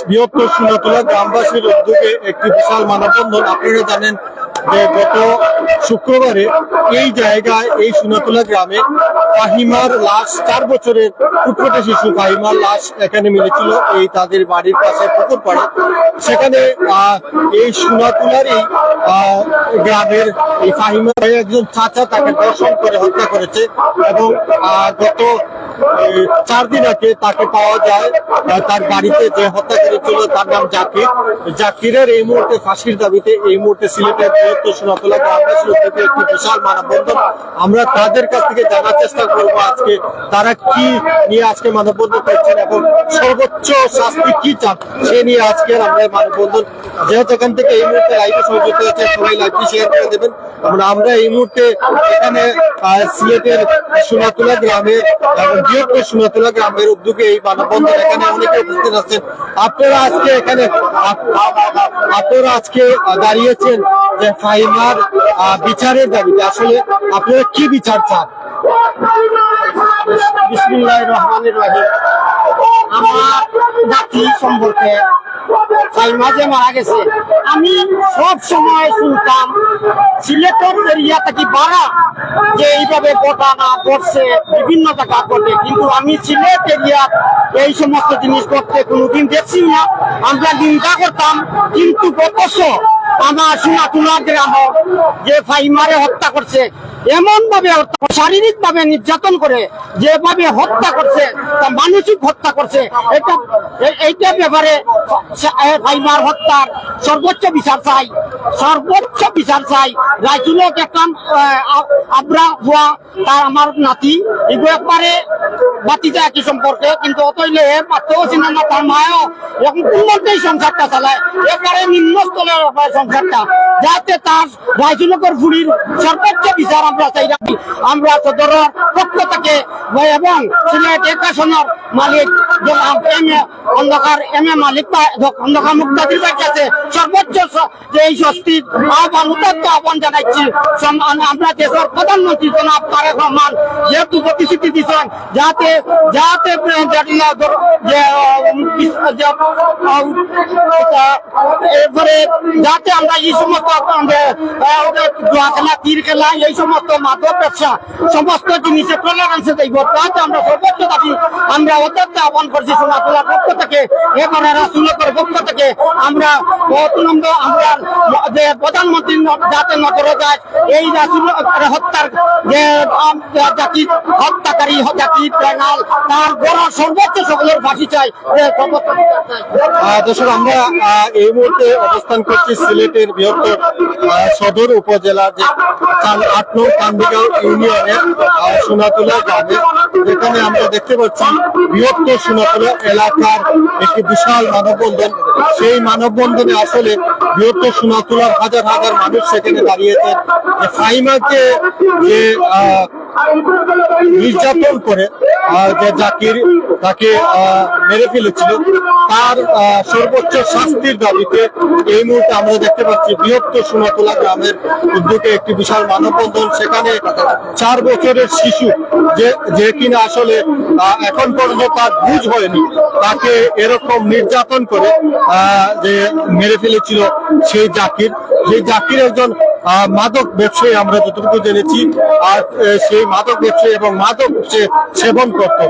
বৃহত্তর সোনাতলা গ্রামবাসীর উদ্যোগে একটি বিশাল মানববন্ধন। আপনারা জানেন যে গত শুক্রবারে এই জায়গায় এই সোনাতলা গ্রামে ফাহিমার লাশ, 4 বছরের ফুটফুটে শিশু ফাহিমার লাশ এখানে মিলেছিল এই তাদের বাড়ির পাশে পুকুর পাড়ে। সেখানে এই সোনাতলার এই গ্রামের এই ফাহিমার একজন চাচা তাকে ধর্ষণ করে হত্যা করেছে এবং গত 4 দিন আগে তাকে পাওয়া যায় তার গাড়িতে, যে হত্যা করেছিল তার নাম জাকির। জাকিরের এই মুহূর্তে ফাঁসির দাবিতে এই মুহূর্তে সিলেটের বৃহত্তর সোনাতলা গ্রামবাসীর উদ্যোগে একটি বিশাল মানববন্ধন। আমরা তাদের কাছ থেকে জানার চেষ্টা করবো আজকে তারা কি নিয়ে আজকে মানববন্ধন করছেন এবং সর্বোচ্চ শাস্তি কি চান সে নিয়ে আজকের আমরা মানববন্ধন। যেহেতু এখান থেকে এই মুহূর্তে লাইভে সংযুক্ত হয়েছে, সবাই লাইভটি শেয়ার করে দেবেন। আমরা এই মুহূর্তে এখানে সিলেটের সোনাতলা গ্রামের এবং বৃহত্তর সোনাতলা গ্রামের উদ্যোগে এই মানববন্ধন, এখানে অনেকে উপস্থিত আছেন। আপনারা আজকে দাঁড়িয়েছেন যে ফাহিমার বিচারের দাবিতে। আসলে আপনারা কি বিচার চান? বিসমিল্লাহির রহমানির রহিম। আমার জাতি সম্পর্কে ফাহিমা যে মারা গেছে, আমি সব সময় শুনতাম সিলেটের এরিয়া থেকে বাড়া যে এইভাবে ঘটনা ঘটছে, বিভিন্ন জায়গা ঘটে, কিন্তু আমি সিলেট এরিয়া এই সমস্ত জিনিস করতে কোনোদিন দেখছি না। আমরা নিন্দা করতাম, কিন্তু অথচ আমার সোনাতলা গ্রাম যে ফাহিমারে হত্যা করছে, এমন ভাবে শারীরিক ভাবে নির্যাতন করে যেভাবে হত্যা করছে, তা মানসিক হত্যা করছে, এইটা ব্যাপারে ফাহিমার হত্যার সর্বোচ্চ বিচার চাই, সর্বোচ্চ বিচার চাই। রাইচুলক একটা আবরা হুয়া তার আমার নাতি, এগুলো একবারে বাতিজা একই সম্পর্কে, কিন্তু অতইলে পাত্রও চিনা না, তার মায়ও এখন কোন মধ্যেই সংসারটা চালায়, এবারে নিম্নস্তলের সংসারটা, যাতে তার রাইচুলকের ফুড়ির সর্বোচ্চ বিচার আমরা চাই। আমরা সদরের পক্ষ থেকে এবং সিলেট একাশনের মালিক অন্ধকার এম এ মালিক অন্ধকার মুক্তাদির কাছে সর্বোচ্চ যে এই স্বস্তির আহ্বান, উদাত্ত আহ্বান জানাচ্ছি। আমরা দেশের প্রধানমন্ত্রী জনাব তারেক রহমান যেহেতু প্রতিশ্রুতি দিচ্ছেন যাতে এরপরে যাতে আমরা এই সমস্ত জুয়া খেলা, তীর খেলা, এই সমস্ত মাদক ব্যবসা, সমস্ত জিনিসে টলারেন্সে দেখব, তাতে আমরা সর্বোচ্চ দাবি আমরা অত্যন্ত আহ্বান করছি সোনাতলার পক্ষ থেকে, এবারে রাসুলের পক্ষ থেকে আমরা অতনন্দ আমরা যে প্রধানমন্ত্রী যাতে নজরে যায়, এই রাসুল হত্যার যে জাতির হত্যাকারী জাতির প্যানাল তার বড় সর্বোচ্চ সকলের ফাঁসি চাই। দর্শক, আমরা এই মুহূর্তে অবস্থান করছি সিলেটের বৃহত্তর সদর উপজেলার যে 8 নং কান্দিগাঁও ইউনিয়নের সোনাতলা গ্রামে, যেখানে আমরা দেখতে পাচ্ছি বৃহত্তর সোনাতলা এলাকার একটি বিশাল মানববন্ধন। সেই মানববন্ধনে আসলে বৃহত্তর সোনাতলার হাজার হাজার মানুষ সেখানে দাঁড়িয়েছেন। ফাহিমাকে যে নির্যাতন করে যে জাকির তাকে মেরে ফেলেছিল, তার সর্বোচ্চ শাস্তির দাবিতে এই মুহূর্তে আমরা দেখতে পাচ্ছি বৃহত্তর সোনাতলা গ্রামের উদ্যোগে একটি বিশাল মানববন্ধন। সেখানে 4 বছরের শিশু যে কিনা আসলে এখন পর্যন্ত তার বুঝ হয়নি, তাকে এরকম নির্যাতন করে যে মেরে ফেলেছিল সেই জাকির। সেই জাকির একজন মাদক ব্যবসায়ী আমরা যতটুকু জেনেছি, আর সেই মাদক ব্যবসায়ী এবং মাদক সে সেবন করত।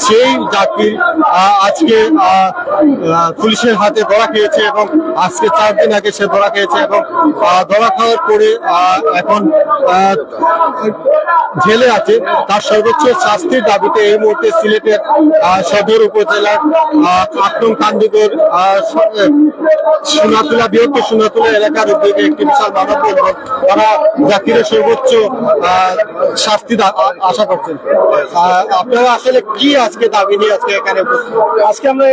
সেই জাকির আজকে পুলিশের হাতে ধরা খেয়েছে এবং আজকে 4 দিন আগে সে ধরা খেয়েছে এবং ধরা খাওয়ার পরে এখন জেলে আছে। তার সর্বোচ্চ শাস্তির দাবিতে এই মুহূর্তে সিলেটের সদর উপজেলার 8 নং কান্দিগড় সোনাতলা বৃহত্তর সোনাতলা এলাকার উদ্যোগে একটি বিশাল মানববন্ধন। তারা জাকিরের সর্বোচ্চ শাস্তি আশা করছেন। আপনারা আসলে কি আজকে দাবি নিয়ে আজকে এখানে উপস্থিত? আজকে আমরা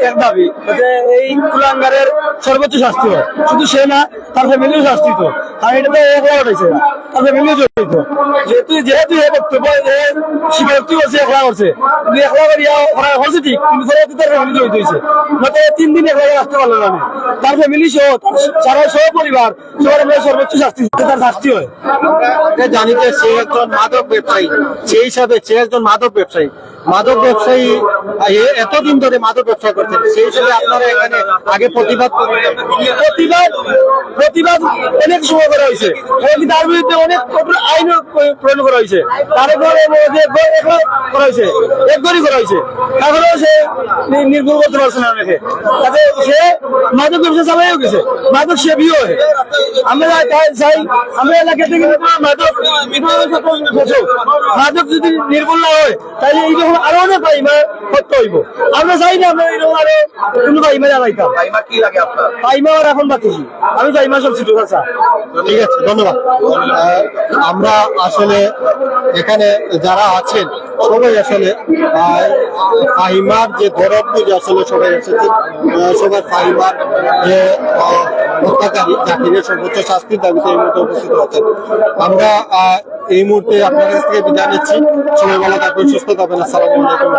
এক দাবি যে এই কুলাঙ্গারের সর্বোচ্চ শাস্তি হয়, শুধু সে না তার ফ্যামিলিও শাস্তি, তো তার এটা তো একলা ঘটাইছে না, তার ফ্যামিলিও জড়িত। যেহেতু এ বক্তব্য স্বীকারোক্তি করছে, একলা করছে, কিন্তু একলা করিয়া ওরা হচ্ছে ঠিক, কিন্তু তার ফ্যামিলি জড়িত হয়েছে। মাত্র 3 দিন একলা রাখতে পারলাম আমি, তার ফ্যামিলি সহ সারা সহ পরিবার সবার আমরা সর্বোচ্চ শাস্তি, তার শাস্তি হয়। আমরা জানি যে সে একজন মাদক ব্যবসায়ী, সেই হিসাবে সে একজন মাদক ব্যবসায়ী। মাদক ব্যবসায়ী এতদিন ধরে মাদক ব্যবসা করছেন, সেই হিসেবে আপনারা এখানে আগে প্রতিবাদ প্রতিবাদ অনেক সময় করা হয়েছে, এমনকি তার বিরুদ্ধে অনেক কঠোর আইন প্রণয়ন করা হয়েছে, তারপরে করা হয়েছে, একবারই করা হয়েছে, তারপরেও সে নির্ভর করতে পারছে না অনেকে, তাতে সে মাদক ব্যবসা চালাইও গেছে, মাদক সেবীও হয়। আমরা চাই আমরা এলাকা থেকে মাদক যদি নির্মূল না হয়, তাহলে এইরকম আরো অনেক পাইমা করতে হইব। আমরা চাই না আমরা এরকম আরো কোনো পাইমা জ্বালাইতাম। পাইমা আর এখন বাতিছি, আমি পাইমা সব ছোট কাছা। ঠিক আছে, ধন্যবাদ। আমরা আসলে এখানে যারা আছেন সবাই আসলে ফাহিমার যে গৌরব বুঝে আসলে সবাই এসেছে, সবাই ফাহিমার যে হত্যাকারী জাকিরের সর্বোচ্চ শাস্তির দাবিতে এই মুহূর্তে উপস্থিত আছেন। আমরা এই মুহূর্তে আপনার কাছ থেকে বিদায় নিচ্ছি। সবাই ভালো থাকবেন, সুস্থ থাকবেন। আসসালামু আলাইকুম।